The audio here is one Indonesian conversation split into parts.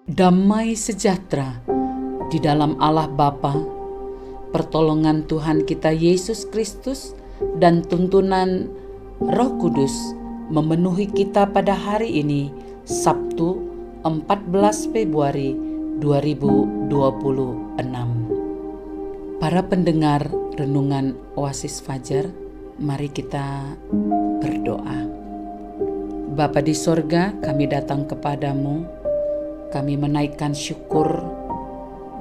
Damai sejahtera di dalam Allah Bapa, pertolongan Tuhan kita Yesus Kristus, dan tuntunan Roh Kudus memenuhi kita pada hari ini, Sabtu 14 Februari 2026. Para pendengar Renungan Oasis Fajar, mari kita berdoa. Bapa di sorga, kami datang kepadamu. Kami menaikkan syukur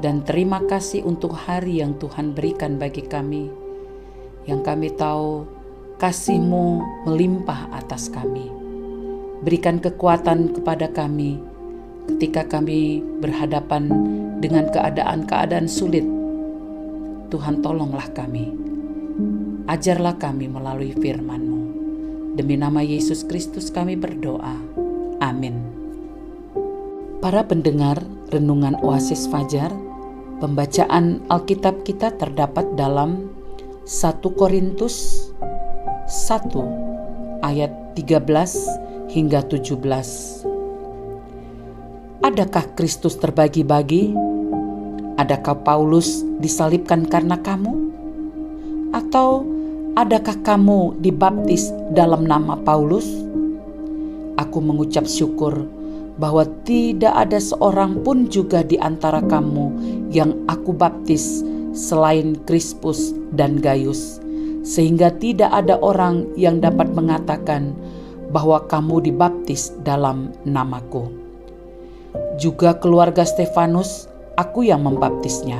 dan terima kasih untuk hari yang Tuhan berikan bagi kami, yang kami tahu kasih-Mu melimpah atas kami. Berikan kekuatan kepada kami ketika kami berhadapan dengan keadaan-keadaan sulit. Tuhan, tolonglah kami. Ajarlah kami melalui firman-Mu. Demi nama Yesus Kristus kami berdoa. Amin. Para pendengar Renungan Oasis Fajar, pembacaan Alkitab kita terdapat dalam 1 Korintus 1 ayat 13 hingga 17. Adakah Kristus terbagi-bagi? Adakah Paulus disalibkan karena kamu? Atau adakah kamu dibaptis dalam nama Paulus? Aku mengucap syukur bahwa tidak ada seorang pun juga di antara kamu yang aku baptis selain Krispus dan Gaius, sehingga tidak ada orang yang dapat mengatakan bahwa kamu dibaptis dalam namaku. Juga keluarga Stefanus, aku yang membaptisnya.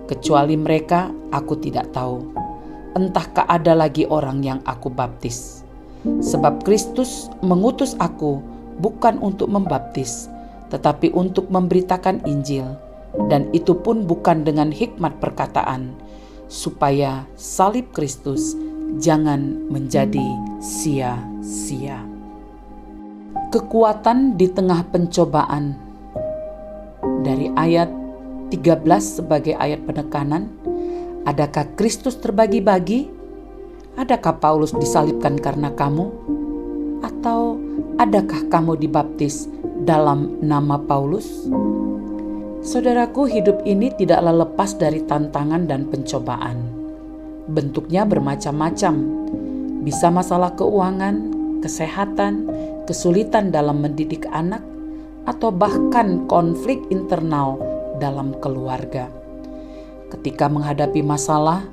Kecuali mereka, aku tidak tahu. Entahkah ada lagi orang yang aku baptis. Sebab Kristus mengutus aku bukan untuk membaptis, tetapi untuk memberitakan Injil, dan itu pun bukan dengan hikmat perkataan, supaya salib Kristus jangan menjadi sia-sia. Kekuatan di tengah pencobaan. Dari ayat 13 sebagai ayat penekanan, adakah Kristus terbagi-bagi? Adakah Paulus disalibkan karena kamu? Atau adakah kamu dibaptis dalam nama Paulus? Saudaraku, hidup ini tidaklah lepas dari tantangan dan pencobaan. Bentuknya bermacam-macam. Bisa masalah keuangan, kesehatan, kesulitan dalam mendidik anak, atau bahkan konflik internal dalam keluarga. Ketika menghadapi masalah,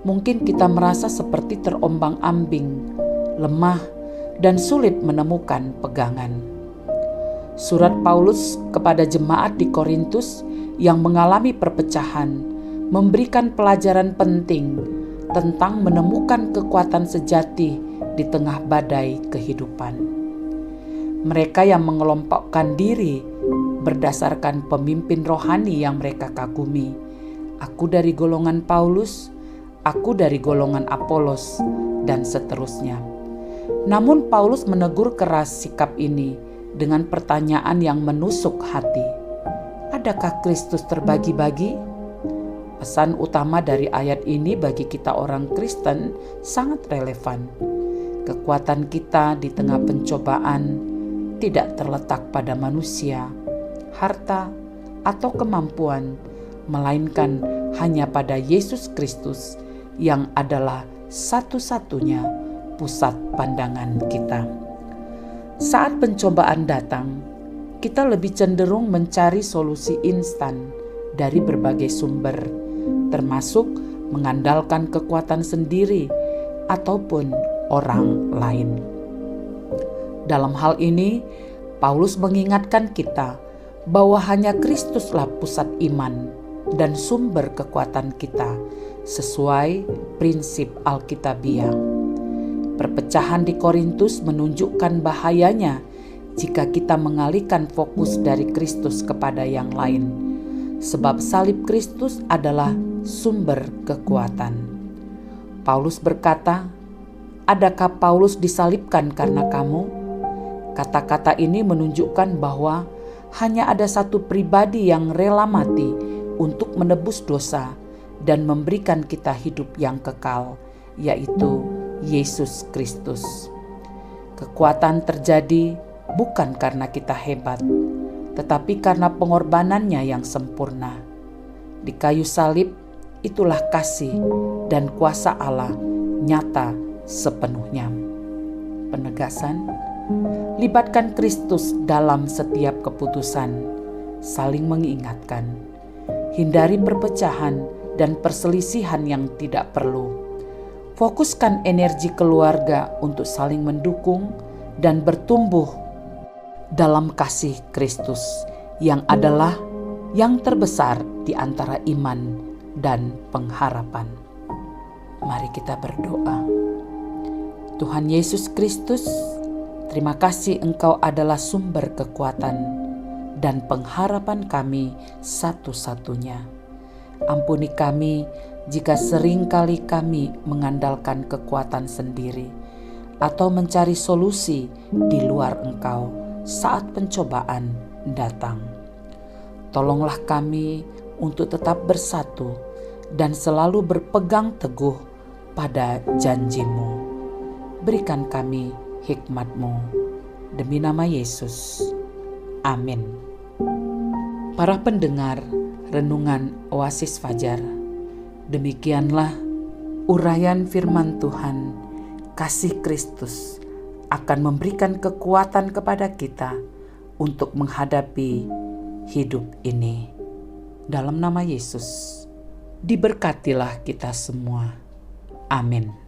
mungkin kita merasa seperti terombang-ambing, lemah, dan sulit menemukan pegangan. Surat Paulus kepada jemaat di Korintus yang mengalami perpecahan memberikan pelajaran penting tentang menemukan kekuatan sejati di tengah badai kehidupan. Mereka yang mengelompokkan diri berdasarkan pemimpin rohani yang mereka kagumi. Aku dari golongan Paulus, aku dari golongan Apolos, dan seterusnya. Namun Paulus menegur keras sikap ini dengan pertanyaan yang menusuk hati. Adakah Kristus terbagi-bagi? Pesan utama dari ayat ini bagi kita orang Kristen sangat relevan. Kekuatan kita di tengah pencobaan tidak terletak pada manusia, harta, atau kemampuan, melainkan hanya pada Yesus Kristus yang adalah satu-satunya pusat pandangan kita. Saat pencobaan datang, kita lebih cenderung mencari solusi instan dari berbagai sumber, termasuk mengandalkan kekuatan sendiri ataupun orang lain. Dalam hal ini, Paulus mengingatkan kita bahwa hanya Kristuslah pusat iman dan sumber kekuatan kita sesuai prinsip Alkitabiah. Perpecahan di Korintus menunjukkan bahayanya jika kita mengalihkan fokus dari Kristus kepada yang lain, sebab salib Kristus adalah sumber kekuatan. Paulus berkata, adakah Paulus disalibkan karena kamu? Kata-kata ini menunjukkan bahwa hanya ada satu pribadi yang rela mati untuk menebus dosa dan memberikan kita hidup yang kekal, yaitu Yesus Kristus. Kekuatan terjadi bukan karena kita hebat, tetapi karena pengorbanannya yang sempurna. Di kayu salib, itulah kasih dan kuasa Allah nyata sepenuhnya. Penegasan, libatkan Kristus dalam setiap keputusan, saling mengingatkan, hindari perpecahan dan perselisihan yang tidak perlu. Fokuskan energi keluarga untuk saling mendukung dan bertumbuh dalam kasih Kristus yang adalah yang terbesar di antara iman dan pengharapan. Mari kita berdoa. Tuhan Yesus Kristus, terima kasih Engkau adalah sumber kekuatan dan pengharapan kami satu-satunya. Ampuni kami jika seringkali kami mengandalkan kekuatan sendiri atau mencari solusi di luar Engkau saat pencobaan datang. Tolonglah kami untuk tetap bersatu dan selalu berpegang teguh pada janji-Mu. Berikan kami hikmat-Mu. Demi nama Yesus. Amin. Para pendengar Renungan Oasis Fajar, demikianlah uraian firman Tuhan. Kasih Kristus akan memberikan kekuatan kepada kita untuk menghadapi hidup ini. Dalam nama Yesus, diberkatilah kita semua. Amin.